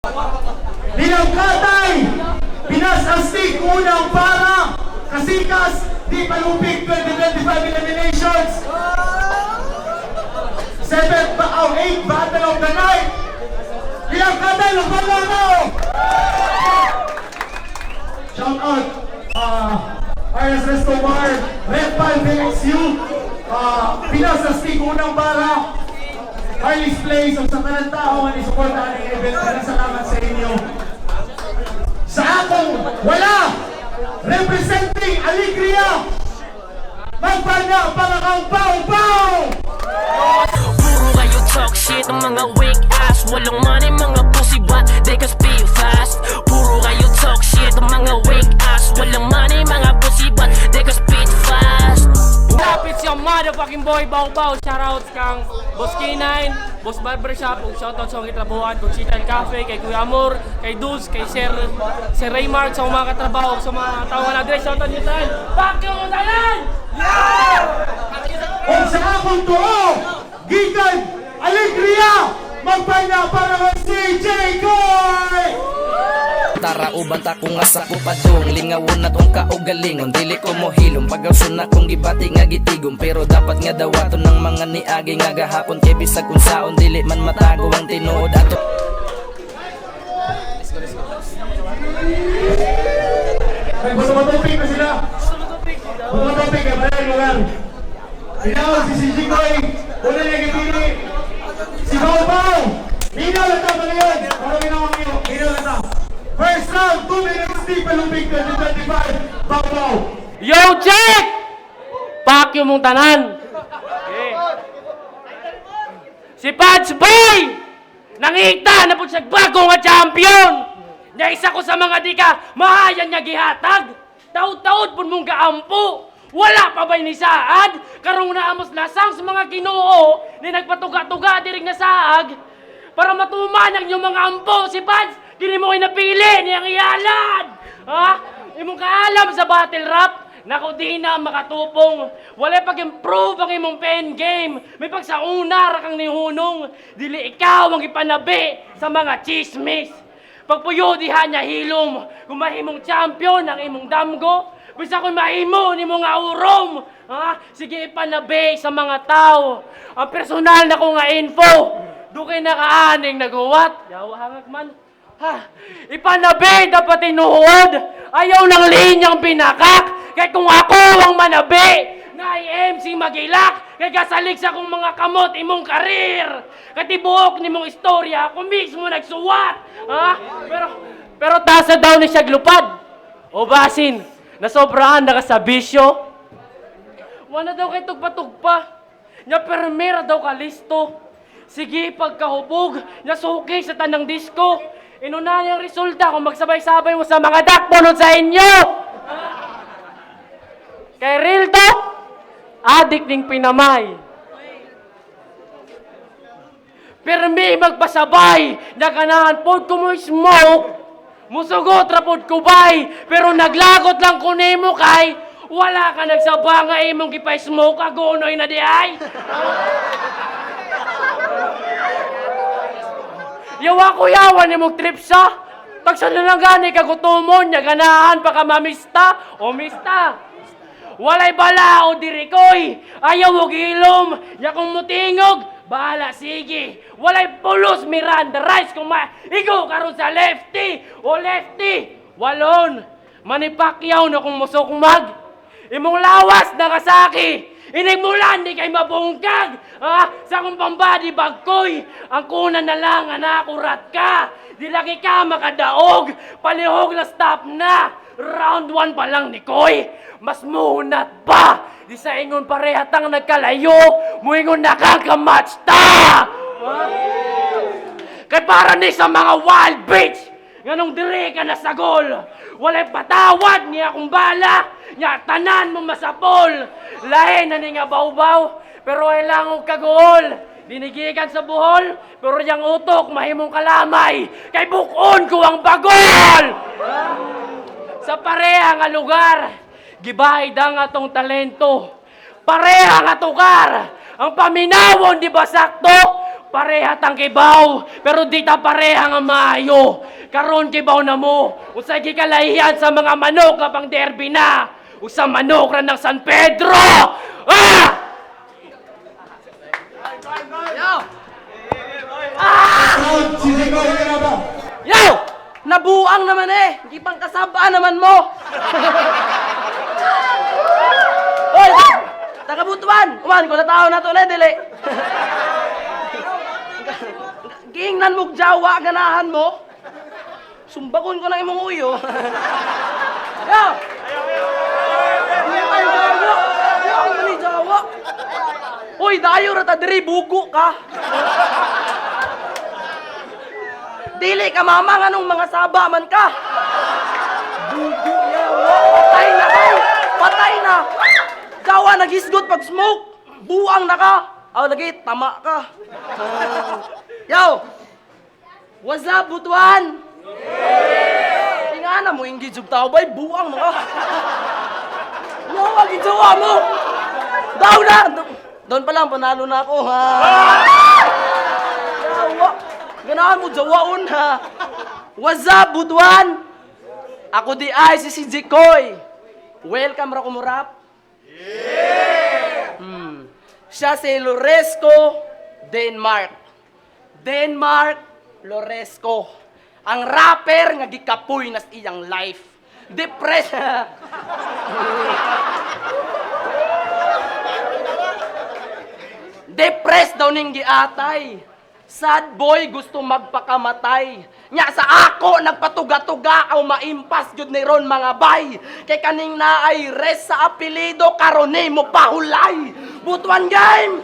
Nilang Katay, Pinas Astig, unang para, Kasikas, Di Palupig 2025 eliminations. 8th Battle of the Night. Nilang Katay, nagpala mo! Shout out, RS Restobar, Red Pal VXU, Pinas Astig, unang para, Harley's Place, ang sakalang tao ang isuportahan ng event. Maraming salamat sa inyo. Sa akong wala, representing Alegria, magpanya para kang pao-pao! Puro kayo talk shit, ang mga weak ass. Walang money, mga pussy, but they can speak fast. Puro kayo talk shit, ang mga weak ass. Walang money, mga pussy, but they can speak fast. It's your motherfucking boy Bao Bao. Shoutouts kang Boss K9, Boss Barbershop, ug shoutout sa mga katrabahoan kung Chitan Cafe, kay Kuya Amor, kay Duz, kay Sir Raymark, sa mga katrabaho, sa mga tawang address. Shoutout nyo tayo. Fuck you, Talan! O sa akong tuo, gikan Alegria, magpanya para kang CJ Koy! Tara uban ta kung asa ko padung lingawon na tong kaugalingon dili ko mohilom pagawson na kong gibati nga gitigom pero dapat nga dawaton ng mga niagi nga gahapon kay bisag kung saon dili man matago ang tinuod ato. Gusto matupig na sila. Gusto matupig ka ba lugar? Pinaw si CJ Koy, una niya gipili. Si Bao Bao, minaw na ta ba ngayon? Para minaw ang iyo, minaw na ta. First round, 2 minutes deep, Olympic 2025, Bao Bao. Yo, check! Fuck you mong tanan. Okay. Si Pads Bay! Nangita na po siya bago nga champion! Nya isa ko sa mga di ka, mahayan niya gihatag. Taud-taud po mong gaampo. Wala pa ba'y ni saad? Karong naamos lasang sa mga ginoo ni nagpatuga-tuga diring nga saag para matuman ang inyong mga ampo. Si Pads, kini mo kayo napili niyang iyalan! Ha? Imong kaalam sa battle rap? Naku, di na makatupong. Wala pag-improve ang imong pen game. May pagsauna ra kang nihunong. Dili ikaw ang ipanabi sa mga chismis. Pagpuyo diha niya hilom. Kung mahimong champion ang imong damgo, bisa kung mahimo ni mga urom. Ha? Sige ipanabi sa mga tao. Ang personal na ko nga info. Dukay na kaaning naguwat. Yawa hangak man. Ha? Ipanabi dapat tinuod. Ayaw ng linyang pinakak. Kaya kung ako ang manabi na MC Magilak, kaya kasalig sa kong mga kamot imong karir. Katibuok ni mong istorya, ako mismo nagsuwat. Ha? Pero tasa daw ni siya glupad. O basin, nasobrahan na ka sa bisyo. Wala daw kay tugpa-tugpa. Nya permera daw ka listo. Sige, pagkahubog, nya suki sa tanang disco. Inuna niyang resulta kung magsabay-sabay mo sa mga dakponod sa inyo. Kay real talk, adik ning pinamay. Permi magpasabay, naganahan pod ko mo smoke, musugot rapod ko bay, pero naglagot lang ko nimo kay, wala ka nagsaba nga imong gipay smoke, agonoy na di ay. Yawa ko yawan ni mong trip sa, tagsa na lang gani kagutumon, naganahan pa ka mamista o mista. Walay bala o dirikoy, ayaw mo gilom, yakong mutingog, bahala sige. Walay pulos Miranda Rice kung ikaw karon sa lefty o lefty. Walon, manipakyaw na kung musukmag. Imong lawas na kasaki, inigmulan di kay mabungkag. Sa kong pambadi bagkoy, ang kuna na lang anakurat ka. Di lagi ka makadaog, palihog na stop na. Round 1 pa lang ni Koy, mas muhunat pa. Di sa ingon parehatang nagkalayo, muingon nakakamatch ta. Kay para ni sa mga wild bitch, nganong dire ka na sa gol. Walay patawad niya akong bala, niya tanan mo masapol. Lahi na ni nga bawbaw, pero ay lang og kagol. Dinigikan sa buhol, pero yang utok mahimong kalamay. Kay bukon ko ang bagol. Sa pareha nga lugar, gibahay da nga tong talento. Pareha nga tukar, ang paminawon di ba sakto? pareha tang kibaw, pero di ta pareha nga maayo. Karon kibaw na mo, usay gikalahiyan sa mga manok nga pang derby na. Usa manok ra ng San Pedro! Ah! Round, si Jigoy ka na ba? Yo! Nabuang naman eh! Hindi pang kasaba naman mo! Hoy! Tagabutuan! Uman, kung natao na to na, dili! Giingnan mo jawa, ganahan mo! Sumbakon ko ng imong uyo! Yo! Ay, jawa! Yo, mali jawa! Uy, dayo rata diri, bugo ka! Dili ka mama, anong mga saba man ka? Bugo yawa! Patay na kay! Patay na! Jawa, nag-isgot pag smoke! Buang na ka! Aw, lagi, tama ka! Yo! What's up, butuan? Tingana mo, inggi jug tao bay, buang mo ka! Yawa, gijawa mo! Daw na! Doon pa lang, panalo na ako, ha? Yawa! Ganahan mo, jawaon, ha? What's up, butuan? Ako di ay si Jikoy. Welcome ra kumurap. Siya si Loresco, Denmark. Denmark, Loresco. Ang rapper nga gikapoy nas iyang life. Depressed. Depressed daw ning giatay. Sad boy gusto magpakamatay. Nya sa ako nagpatuga-tuga aw maimpas jud ni ron mga bay. Kay kaning naay res sa apelido karon mo pahulay. Butuan game.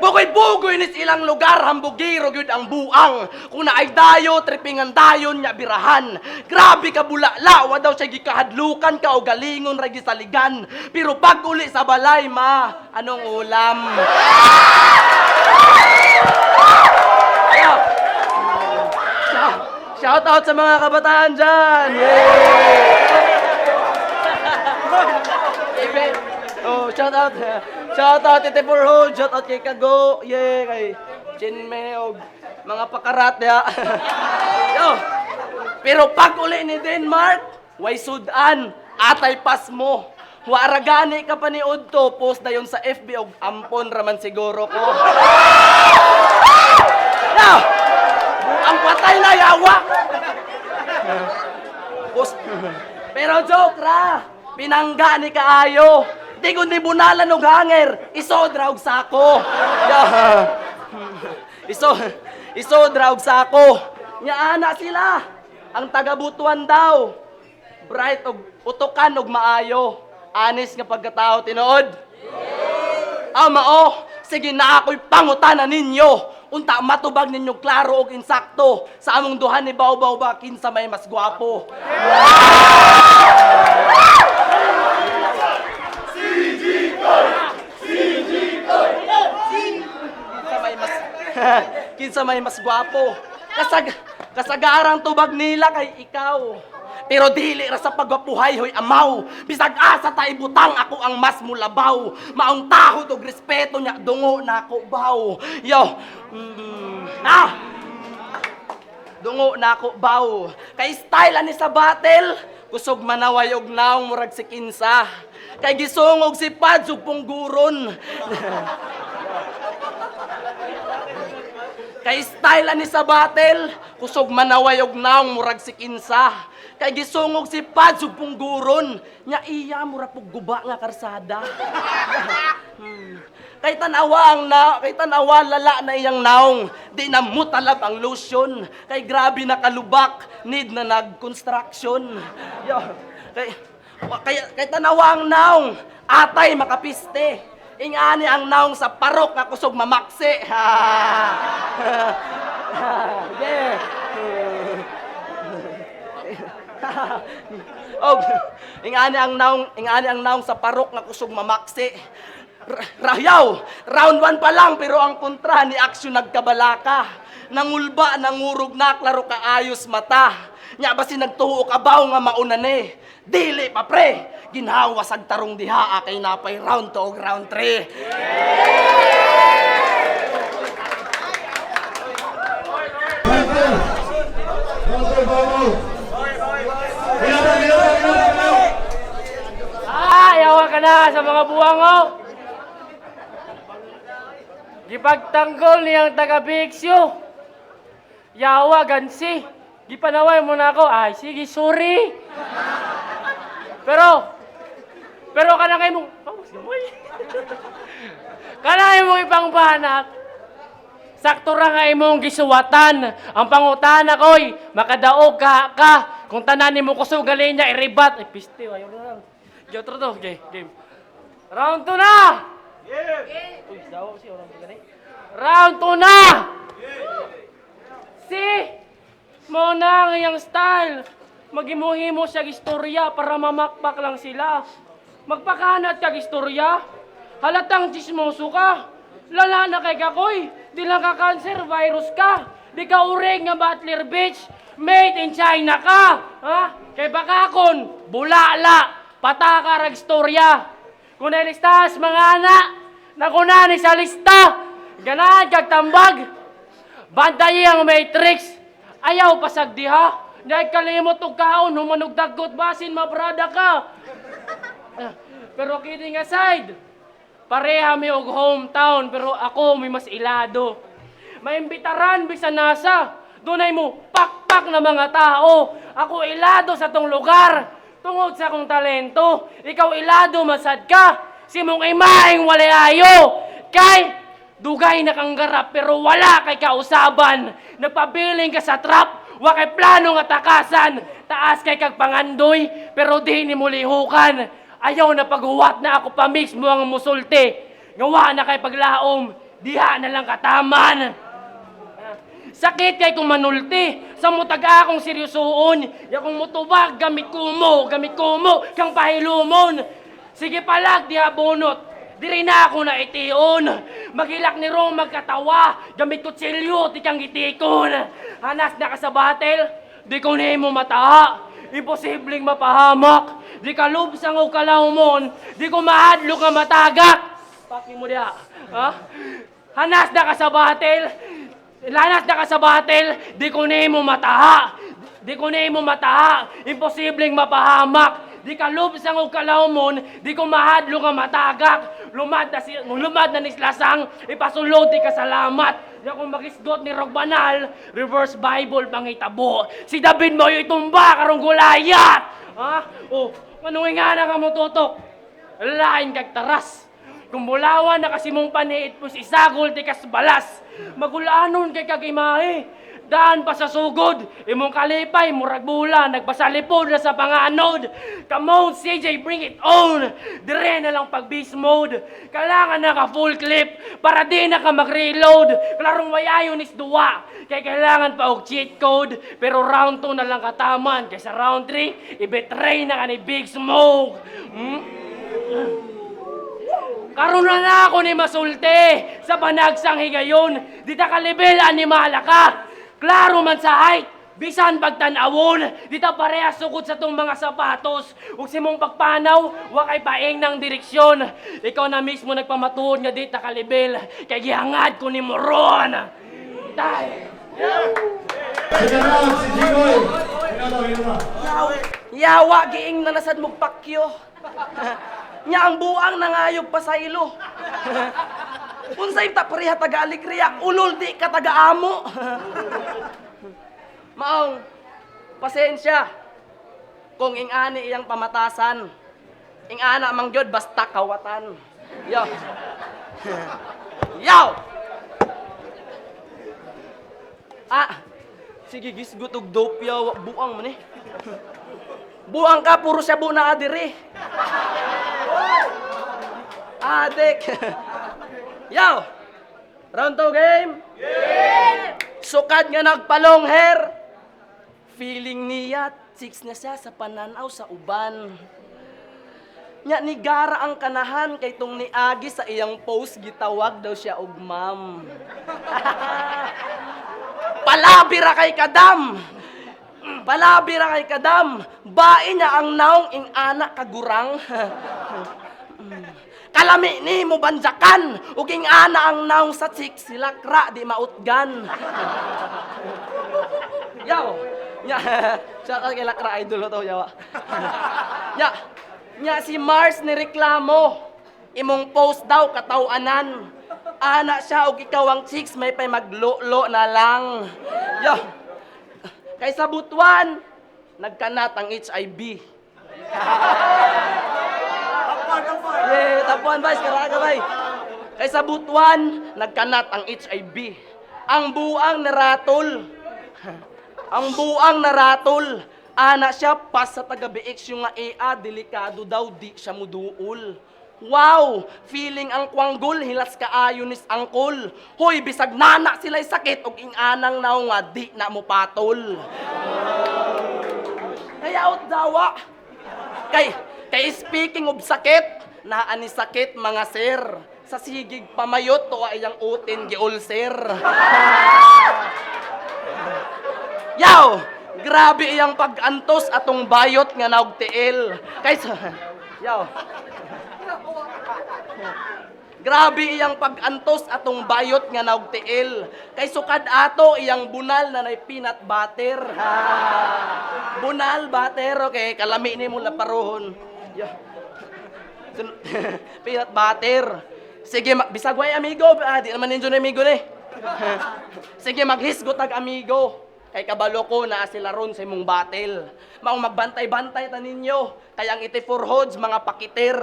Bugoy-bugoy nis ilang lugar hambugiro gyud ang buang. Kung naay dayo tripingan dayon nya birahan. Grabe ka bulala wa daw siya gikahadlukan ka o galingon ra gisaligan. Pero pag uli sa balay ma, anong ulam? Shout out sa mga kabataan dyan! Oh, shout out! Shout out Tete Porho! Shout out kay Kago! Yeah, kay Chinme og mga pakarat ya. Yo! Pero pag uli ni Denmark, way sudan, atay pas mo. Waragani ka pa ni Udto, post na yun sa FB og ampon raman siguro ko. Yo! Ang patay na yawa! Post. Pero joke ra! Pinangga ni kaayo! Di ko ni bunalan og hanger! Isodra og sako! Yo! Isodra og sako! Nyaana sila! Ang tagabutuan daw! Bright og utokan og maayo! Anis nga pagkatao tinuod? Mao! Sige na ako'y pangutanan ninyo! Unta matubag ninyo klaro og insakto sa among duha ni Bawbaw ba kinsa may mas gwapo. Kinsa may mas gwapo. Kasagarang tubag nila kay ikaw. Pero dili ra sa pagwapuhay hoy amaw. Bisag asa ta ibutang ako ang mas mulabaw. Maong tahod og respeto nya dungo na ako baw. Yo. Dungo na ako baw. Kay style ani sa battle, kusog manaway og naong murag si kinsa. Kay gisungog si Pads ug pungguron. Kay style ani sa battle, kusog manaway og naong murag si kinsa. Kay gisungog si Pads ug pungguron, nya iya mura pug guba nga karsada. Kay tanawa lala na iyang naong, di na mutalab ang lotion. Kay grabe na kalubak, need na nag-construction. Yo, kay tanawa ang naong, atay makapiste. Ingani ang naong sa parok nga kusog mamakse. Yeah. Og ingani ang naong sa parok nga kusog mamaksi. Rayaw, round 1 pa lang pero ang kontra ni aksyon nagkabalaka. Nangulba, nangurog na klaro kaayos mata. Nya basi nagtuo ka baw nga mauna ni. Dili pa pre, ginhawa sag tarong diha kay napay round 2 og round 3. Counter bubble. Ilaw. Yawa ka na sa mga buwango. Gipagtanggol niyang taga-Bigsyo. Yawa, gansi. Gipanaway mo na ako. Ay, sige, sorry. Pero kanangay mo, kanangay mo ibang banat. Sakto ra nga imong gisuwatan. Ang pangutana ko'y, makadaog ka. Kung tananin mo kusugalin niya, iribat. Ay, piste, ayaw na lang. Gyotro to, game. Round 2 na! Uy, daw si orang gani. Round 2 na! Si! Mo na ang iyang style. Magimuhimo siya istorya para mamakpak lang sila. Magpakanat kag istorya. Halatang chismoso ka. Lala na kay kakoy. Di lang ka cancer, virus ka. Di ka urig nga Butler Beach. Made in China ka. Ha? Kay bakakon, bulala. Pataka rag istorya. Kung nailistas mga anak, nakunani sa lista. Ganahan kag tambag. Bantayi ang Matrix. Ayaw pasagdiha. Dahil kalimot og kaon, humanog dagot basin mabrada ka. Pero kidding aside, pareha mi og hometown, pero ako may mas ilado. Maimbitaran bisan nasa, dunay mo pakpak na mga tao. Ako ilado sa tong lugar, tungod sa akong talento. Ikaw ilado masad ka, si mong imaing walayayo. Kay, dugay na kang garap, pero wala kay kausaban. Nagpabiling ka sa trap, wa kay plano nga takasan. Taas kay kag pangandoy, pero di ni mo lihukan. Ayaw na paghuwat na ako pa mismo ang musulti. Ngawa na kay paglaom, diha na lang kataman. Sakit kay kung manulti, sa mutaga akong seryosoon. Yakong mutubag, gamit kumo, kang pahilumon. Sige palag, diha bunot, diri na ako na itiyon. Magilak ni Rong magkatawa, gamit kutsilyo, di kang itikon. Hanas na ka sa battle, di ko na mo mataha. Imposibleng mapahamak. Di ka lubsang o kalawmon. Di ko mahadlo ka matagak. Paki mo diha. Ha? Hanas na ka sa battle. Lanas na ka sa battle. Di ko na mo mataha. Di ko na mo mataha. Imposibleng mapahamak. Di ka lubsang o kalawmon. Di ko mahadlo ka matagak. Lumad na nislasang. Ipasulod di ka salamat. Di akong makisgot ni Rogbanal, reverse Bible pangitabo. Si David mo yung itumba karong gulayat. Ha? O, manuwi nga na ka mo tutok. Lain kag taras. Kung bulawan na kasi mong paniit po si Sagol di kas balas. Magulanon kay kagimahe. Daan pa sa sugod. Imong kalipay, murag bula. Nagpasalipod na sa panganod. Come on, CJ, bring it on. Dire na lang pag beast mode. Kailangan na ka full clip para di na ka mag-reload. Klarong wayayon is duwa. Kaya kailangan pa og cheat code. Pero round 2 na lang kataman. Kaya sa round 3, i-betray na ka ni Big Smoke. Karon na ako ni Masulti. Sa panagsang higayon. Di ta kalibel animala ka. Klaro man sa height, bisan pagtanawon, di ta parehas sukod sa tong mga sapatos. Ug si mong pagpanaw, wa kay paeng ng direksyon. Ikaw na mismo nagpamatuod nga di ta kalibel, kay gihangad ko ni Moron. Tay. Second round, si Jigoy. Yawa, giing na nasad mo pakyo. Nya ang buang nangayog pa sa ilo. Unsay ta pareha taga-aligriya, ulol di ka taga-amo. Maong, pasensya. Kung ingani iyang pamatasan, ingana mang gyud basta kawatan. Yo. Yo! Sige gisgot og dope yaw, buang man eh. Buang ka, puro siya na adiri. Adik. Yo! Round 2 game? Yeah! Sukad nga nagpalong hair. Feeling niya, 6 na siya sa pananaw sa uban. Nya ni Gara ang kanahan kay tong ni Agi sa iyang post gitawag daw siya og ma'am. Palabira kay kadam. Palabira kay kadam. Bae niya ang naong ing anak kagurang. Kalami ni mo banjakan, uging ana ang naong sa chik silakra di mautgan. Yaw, Nya, shout out kay Lakra Idol to yawa. Nya, nya si Mars ni reklamo. Imong post daw katawanan. Ana siya og ikaw ang chicks may pay maglo-lo na lang. Yo. Kay sa Butuan, nagkanat ang HIV. Tapuan bay, karaga bay. Kay sa Butuan, nagkanat ang HIV. Ang buang naratol. Ang buang naratol. Ana siya pas sa taga-BX yung nga delikado daw di siya muduol. Wow! Feeling ang kwanggol, hilas kaayo nis angkol. Hoy, bisag nana sila'y sakit, og inganang naw nga di na mo patol. Kaya dawa. Kay speaking of sakit, naani sakit mga sir. Sa sigig pamayot, to ay ang utin giulser. Yaw! Grabe iyang pag-antos atong bayot nga naugtiil. Kaysa... Yaw. Grabe iyang pag-antos atong bayot nga naugtiil. Kay sukad ato iyang bunal na nay peanut butter. Bunal butter, okay. Kalami ni mo laparohon. Peanut butter. Sige, bisagway amigo. Di naman ninyo na amigo ni. Sige, maghisgot ag amigo. Kay kabalo ko na sila ron sa imong battle. Maong magbantay-bantay ta ninyo. Kaya ang iti for hods, mga pakiter.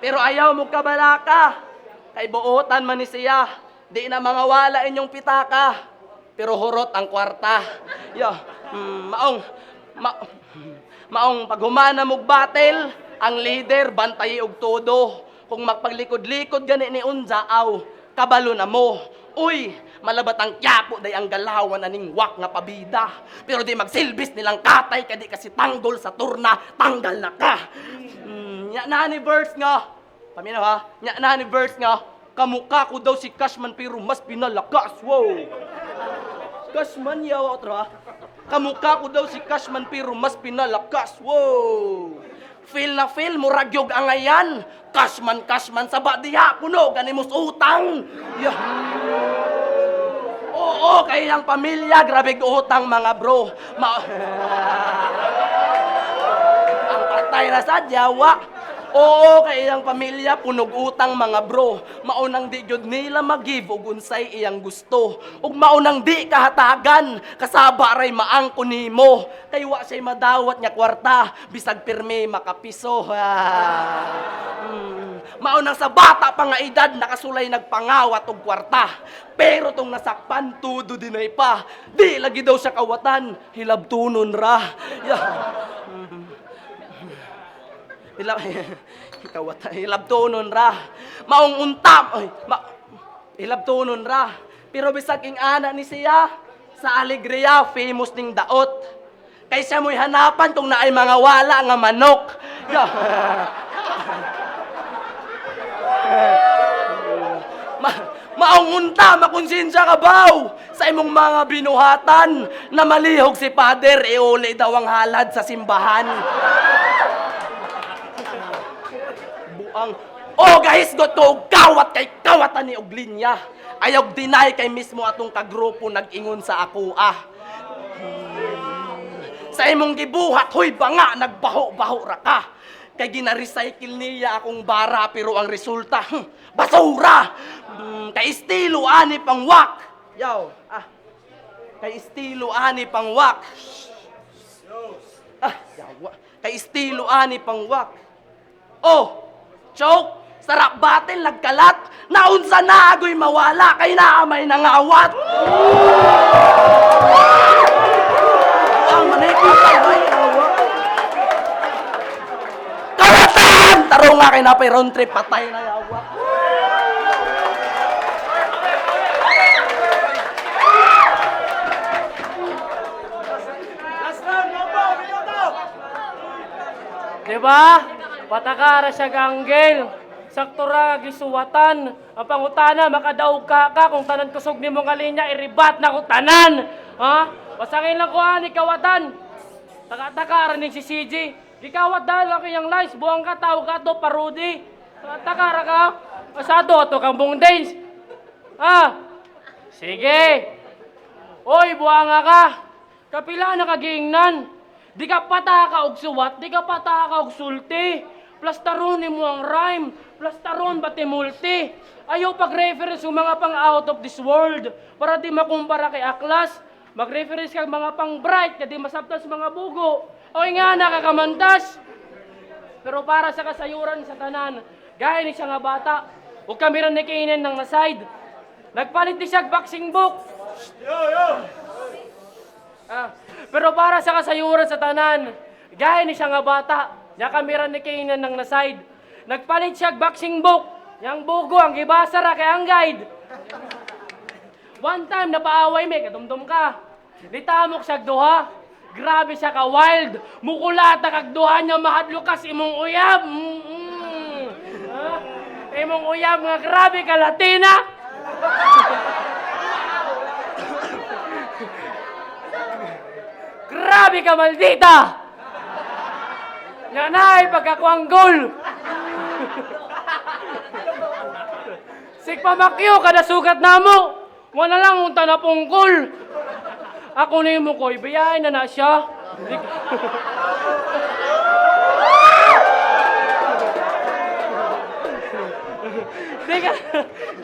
Pero ayaw mo kabalaka. Kay buotan man ni siya. Di na mga wala inyong pitaka. Pero hurot ang kwarta. Maong paghumana mong battle, ang leader bantay og todo. Kung magpaglikod-likod gani ni Unzaaw, kabalo na mo. Uy, malabat ang Quiapo day ang galawan na ning wak nga pabida. Pero di magsilbis nilang katay kadi kasi tanggol sa turna, tanggal na ka. Nya na ni verse nga. Paminaw ha? Nya na ni verse nga. Kamukha ko daw si Cashman pero mas pinalakas. Wow. Cashman yaw otro ha. Kamukha ko daw si Cashman pero mas pinalakas. Wow. Feel na feel mo ragyog angayan. Cashman sa badiya kuno ganimos utang. Yeah. Oo, kay ang pamilya grabe utang mga bro. Ang patay na sa Jawa. Oo, kay ang pamilya punog utang mga bro. Maunang di jud nila mag-give og unsay iyang gusto. Ug maunang di kahatagan kasaba ray maangko nimo. Kay wa say madawat nya kwarta bisag pirmi makapiso. Maunang sa bata pa nga edad nakasulay nagpangawat og kwarta. Pero tong nasakpan tudo dinay pa. Di lagi daw siya kawatan, hilabtunon ra. Hilabtunon ra. Maong untam. Hilabtunon ra. Pero bisag ing ana ni siya sa Alegria famous ning daot. Kay siya mo'y hanapan kung naay mga wala nga manok. Maong unta, makonsensya ka baw sa imong mga binuhatan na malihog si Father, uli daw ang halad sa simbahan. Buang, guys, goto, kawat kay kawatan ni Oglinya. Ayaw deny kay mismo atong kagrupo nag-ingon sa ako, Sa imong gibuhat, hoy banga, nagbaho-baho ra ka. Kay gina-recycle niya akong bara pero ang resulta, basura! Kay estilo ani pang wak. Kay estilo ani pang wak. Kay estilo ani pang wak. Choke! Sarap batin, nagkalat. Naunsa na ago'y mawala kay naamay nangawat. Ang manay taro nga kay napay round trip, patay na yawa. Diba? Patakara siya ganggel. Sakto ra gisuwatan. Ang pangutana, makadaog ka kung tanan kusog ni mong kalinya, iribat na ko tanan. Ha? Pasangin lang ko ni kawatan. Takara ni si CJ. Gikawat dahil ako yung lies, buwang ka, tao ka to, parody. Takara ka, asado to kang bong days. Sige! Oy, buanga ka! Kapila na kagiingnan! Di ka pataka og suwat, di ka pataka og sulti! Plastaron mo ang rhyme, plastaron bati multi! Ayaw pag-reference yung mga pang out of this world para di makumpara kay Aklas. Mag-reference kang mga pang bright, kaya di masabtas mga bugo. Oy nga, nakakamantas! Pero para sa kasayuran sa tanan, gaya ni siya nga bata, huwag kami rin nakinin ng naside. Nagpalit di siya boxing book. Pero para sa kasayuran sa tanan, gaya ni siya nga bata, niya kami rin nakinin ng naside. Nagpalit siya boxing book. Yang bugo, ang gibasa ra kay ang guide. One time, napaaway may kadumdum ka. Nitamok siya duha. Grabe siya ka wild. Mukulata kag duha niya mahadlukas imong uyab. Imong uyab nga grabe ka Latina. Grabe ka maldita. Nanay pagkakuanggol. Sigpamakyo kada sugat namo. Wala lang unta na pungkol. Ako na mo ko'y bayain na siya.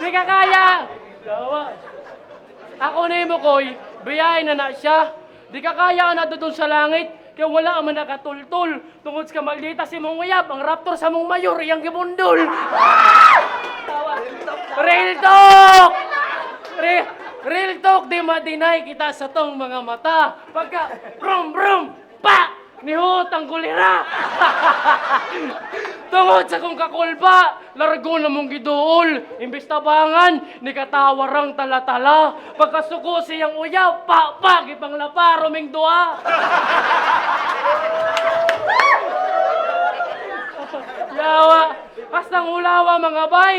Di ka kaya. Ako na mo ko'y bayain na siya. Di ka kaya na doon sa langit. Kaya wala man nakatultul. Tungod sa maldita si mong uyab. Ang raptor sa mong mayor. Iyang gibundol. Real talk! Real talk, di ma-deny kita sa tong mga mata. Pagka, brum, pa! Nihut ang gulira! Tungod sa kong kakulba, largo na mong giduol. Imbis tabangan, ni katawarang talatala. Pagkasuko siyang uyaw, pa! Ipang lapa, ruming dua. Yawa, hastang ulawa mga bay.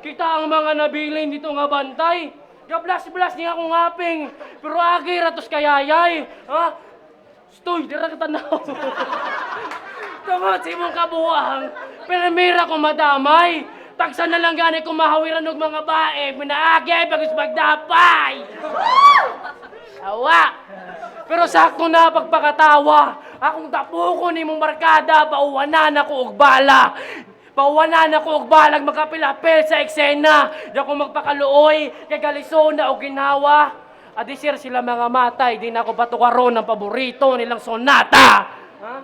Kita ang mga nabilin dito nga bantay. Gablas-blas niya akong haping. Pero agi ratos kayayay. Ha? Stoy, dira ka tanaw. Tungod si mong kabuhang. Pinamira ko madamay. Tagsa na lang gani kung mahawiran ng mga bae. Pinaagi pag magdapay. Awa. Pero sakto na pagpakatawa. Akong tapuko ni mong markada. Pauwanan ako og bala. Pauwanan ako og balag magkapilapil sa eksena. Di ako magpakaluoy, kay Galisona o Ginawa. Adisir sila mga matay, di na ako patukaron ng paborito nilang sonata. Ha?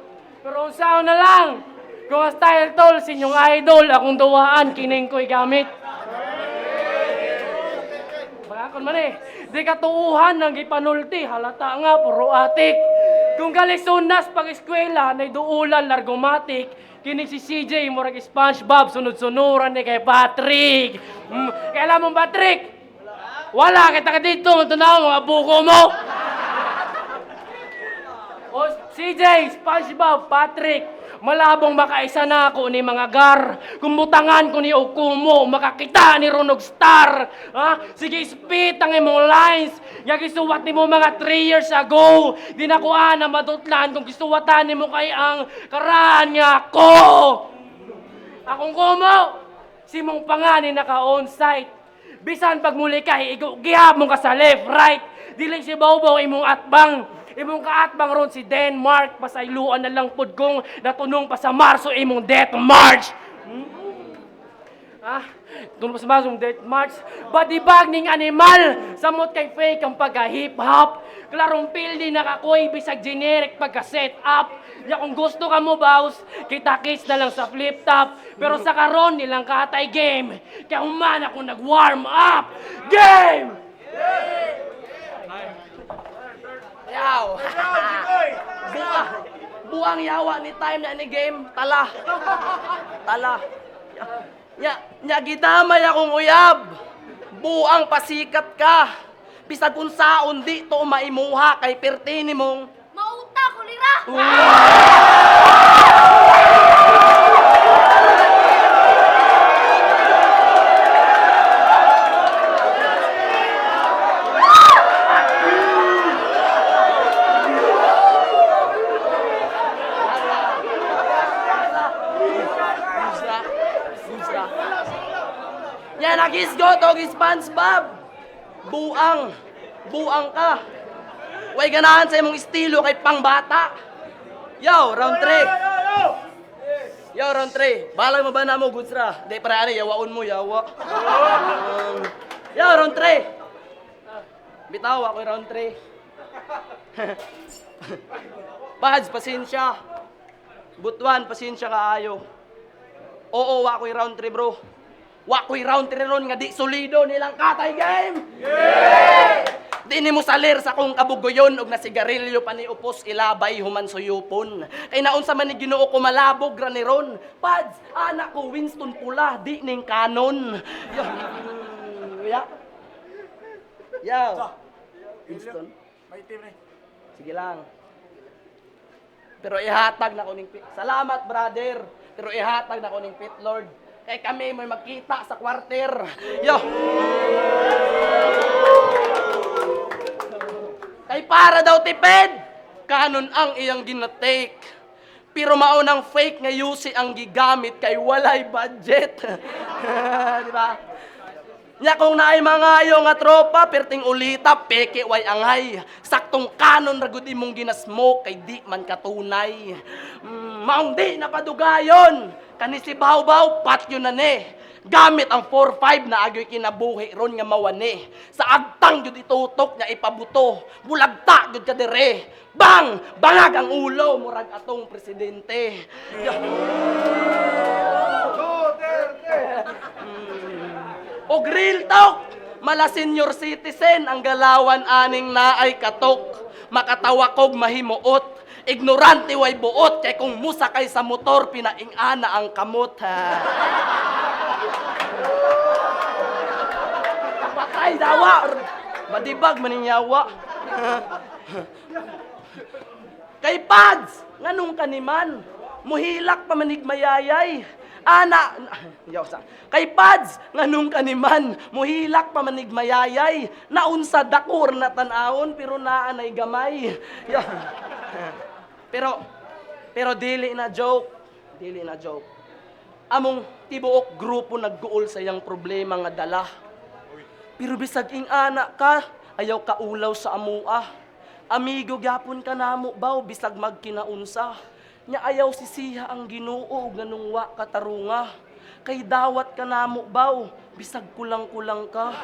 Pero unsaon na lang, kung ang style tol, sinyong idol, akong duwaan, kining ko'y gamit. Bagakon man di katuuhan ng ipanulti, halata nga, puro atik. Kung Galisonas pag-eskwela, na'y duulan, largomatik, kini si CJ, murag SpongeBob, sunod-sunuran ni kay Patrick. Kailan mong Patrick? Wala, kita ka dito, tanaw, mga buko mo. O, CJ, SpongeBob, Patrick, malabong makaisa na ako ni mga gar. Kumutangan ko ni Okumo, makakita ni Runog Star. Ha? Sige, spit ang imong lines. Yang isuwat ni mo mga 3 years ago. Di na ko na madutlan kung isuwatan ni mo kay ang karaan nga ko. Akong kumo, si mong pangani naka-on-site. Bisan pag muli ka, gihap mo ka sa left, right. Dili si Bawbaw imong atbang. Imong kaatbang ron si Denmark, pasayluan na lang pod kong natunong pa sa Marso imong Death March. Tunong pa sa Marso imong Death March. Badibag ning animal, samot kay fake ang pagka-hip-hop. Klarong pildi nakakoy, bisag generic pagka-set up. Ya kung gusto ka mo, boss, kita-kits na lang sa flip-top. Pero sa karon nilang katay game, kaya humana kung nag-warm up. Game! Yaw! Buang yawa ni time na ni game. Tala. Nya gidamay akong uyab. Buang pasikat ka. Bisag kung saon di to maimuha kay pertini mong Mauta ko lira! Yan, nagisgot o SpongeBob. Buang ka. Way ganahan sa imong estilo kay pangbata. Yo, round 3. Yo, round 3. Balay mo ba na mo, goods ra? Di, para ano, yawaon mo, yawa. Yo, round 3. Bitaw ako yung round 3. Pads, pasensya. Butuan, pasensya kaayo. Oo, wa ko'y round 3, bro. Wa ko'y round 3 ron nga di solido nilang katay game. Di ni mo salir sa kong kabugoyon og na sigarilyo pa ni upos ilabay human suyupon. Kay naunsa man ni Ginoo ko malabog ra ni ron. Pads, anak ko Winston Pula, di ning kanon. Yo. Winston. Sige lang. Pero ihatag na ko ning pit. Salamat, brother. Pero ihatag na ko ning pit, Lord. Kay kami may magkita sa kwarter. Yo. Kay para daw tipid, kanon ang iyang ginatake. Pero maunang fake nga yusi ang gigamit kay walay budget. Di ba? Nya kung naay mga ayo nga tropa, perting ulita, peke way angay. Saktong kanon ra gud imong ginasmoke kay di man katunay. Maong di napadugayon. Kani si Bawbaw, patyo na ne. Gamit ang 4-5 na agyoy kinabuhi ron nga mawani. Sa agtang jud itutok nya ipabuto. Bulagta jud ka dire. Bang! Bangag ang ulo murag atong presidente. Og real talk, mala senior citizen ang galawan aning naay katok. Makatawa kog mahimuot. Ignorante way buot kay kung musakay sa motor pinaing-ana ang kamot ha. Patay dawa. Madibag maninyawa. Kay Pads, nganong kaniman? Muhilak pa manig mayayay. Kay Pads, nganong kaniman? Muhilak pa manig mayayay. Naunsa dakur na tanawon pero naanay gamay. Pero dili na joke. Dili na joke. Among tibuok grupo nagguol sa iyang problema nga dala. Pero bisag ing anak ka, ayaw ka ulaw sa amua. Amigo gyapon ka namo baw bisag magkinaunsa. Nya ayaw sisiha ang Ginoo nganong wa katarunga. Kay dawat ka namo baw bisag kulang-kulang ka.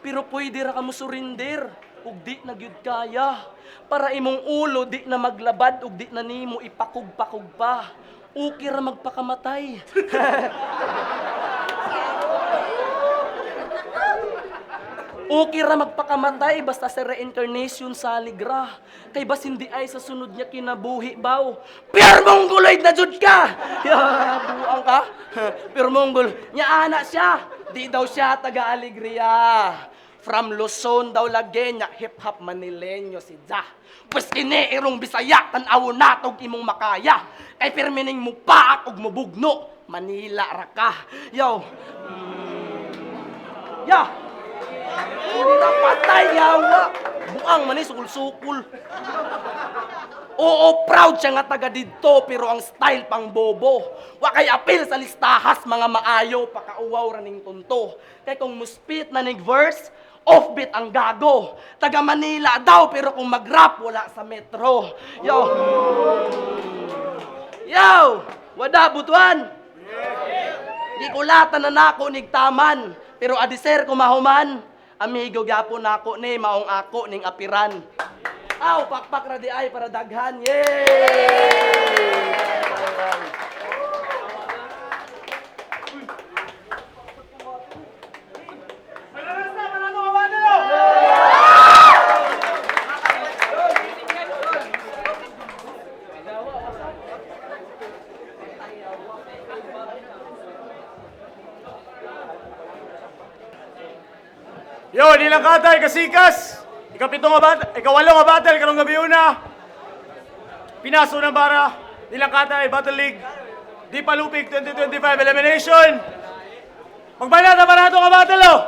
Pero pwede ra ka mo surrender ug di na gyud kaya. Para imong ulo di na maglabad ug di na nimo ipakug-pakug pa. Okay ra magpakamatay. Okay ra magpakamatay basta sa reincarnation sa aligra. Kay bas hindi ay sa sunod niya kinabuhi baw. Pure mongoloid na jud ka. Buang ka. Pure mongol. Nya ana siya. Di daw siya taga-alegria. From Luzon daw lagi nya hip-hop Manileño si Ja. Pues kini irong Bisaya tan-aw natog imong makaya. Kay pirmining mo paak og mubugno. Manila ra ka. Yo. Hindi na patay, yawa. Buang man sukul-sukul. Oo, proud siya nga taga dito, pero ang style pang bobo. Wa kay apil sa listahas, mga maayo, pakauwaw raning tunto. Kay kung muspit na nig-verse, offbeat ang gago. Taga Manila daw, pero kung mag-rap, wala sa metro. Yo! Wada, butuan? Di kulatan na nako nigtaman, pero adiser kumahuman. Amigo gyapon nako ni maong ako ning apiran. Aw, pakpak ra di ay para daghan. Yay! Yo, di lang katay, kasikas! Ikawalo nga battle, karong gabi una. Pinaso ng bara, di lang katay, Battle League. Di Palupig 2025 Elimination. Magbanat na para ito nga battle, oh!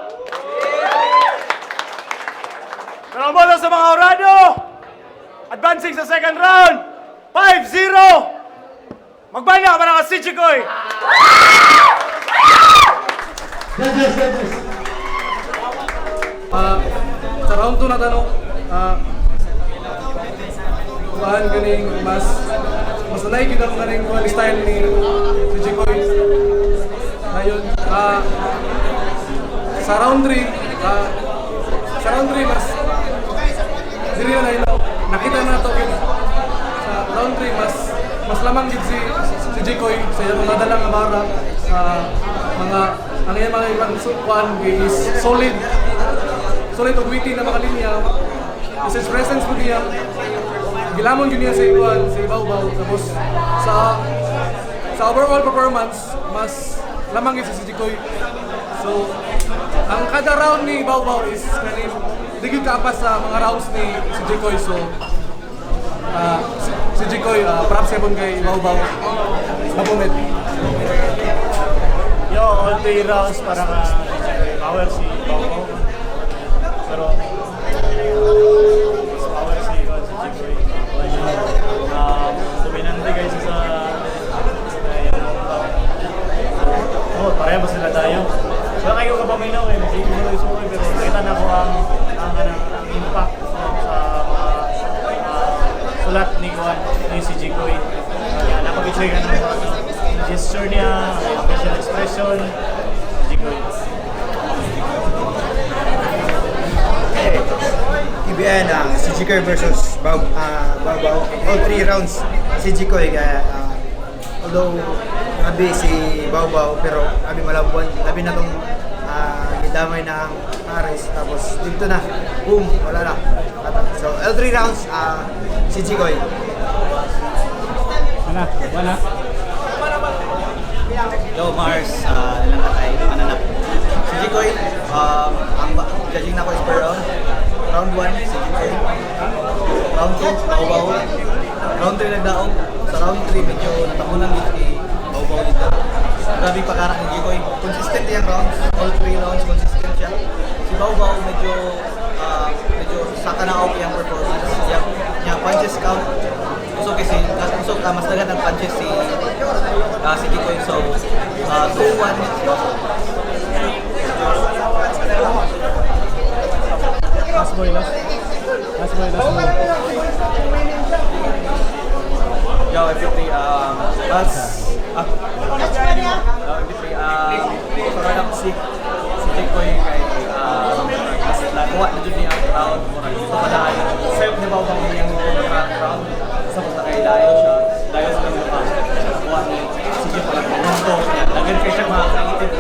Karong boto sa mga Orado. Advancing sa second round. 5-0! Magbanat para ka si Chikoy! Judges. Sa round 2 na tanong, kuhaan ganing mas nanay kita mo ganing kuhaan style ni Jikoy. Ngayon, sa round 3 mas diri na ino nakita na to sa round 3 mas lamang gid si Jikoy sa iyang mga dalang bara sa mga ang iyang mga ibang kuhaan is solid og witty na mga linya. Is his presence po niya gilamon yun niya sa iwan, sa Ibaw-Baw. Tapos sa overall performance mas lamang gid si Jikoy. So ang kada round ni Ibaw-Baw is kanin digid kaapas sa mga rounds ni si Jikoy. So si Jikoy props yapon kay Ibaw-Baw. Napumet. Yo, all 3 rounds para ka power si Bao. Pero mas power si Jikoy. Dominante guys sa pareha ba sila tayo? Wala kayo kapaminaw eh. Hindi ko na isukoy pero nakita na ko ang impact sa mga sulat ni si Jikoy. Napag-check ka ng gesture niya, facial expression, Jikoy. TBN, si Jikoy versus Bao-Bao. All 3 rounds si Jikoy. Although abi si Bao-Bao pero abi malabuan. Abi na tong gidamay na ang Paris. Tapos dito na, boom, wala na. So all 3 rounds si Jikoy. Wala. Yo Mars, ilang katay, mananap. Si Jikoy, ang judging na ko is per round. Round 1, si Jikoy. Round 2, Bao-Bao. Round 3 nagdaog. Sa round 3, medyo natapunan dito kay Bao-Bao dito. Grabe pagkarak ni Jikoy. Consistent yung rounds. All 3 rounds, consistent siya. Si Bao-Bao medyo saka na okay ang performance. Yung punches count. Usok kasi, mas dagat ang punches si Jikoy. So, 2-1. Last boy. Yo, MP3, sobrang ako si Jikoy kay mas nakuha na dyan niya ang round. Dito pa dahil self na Bao-Bao niyang round. Sa punta kay Dayo siya. Dayo sa lang nakuha ni si Jikoy palang punto. Lagyan kayo siya mga creative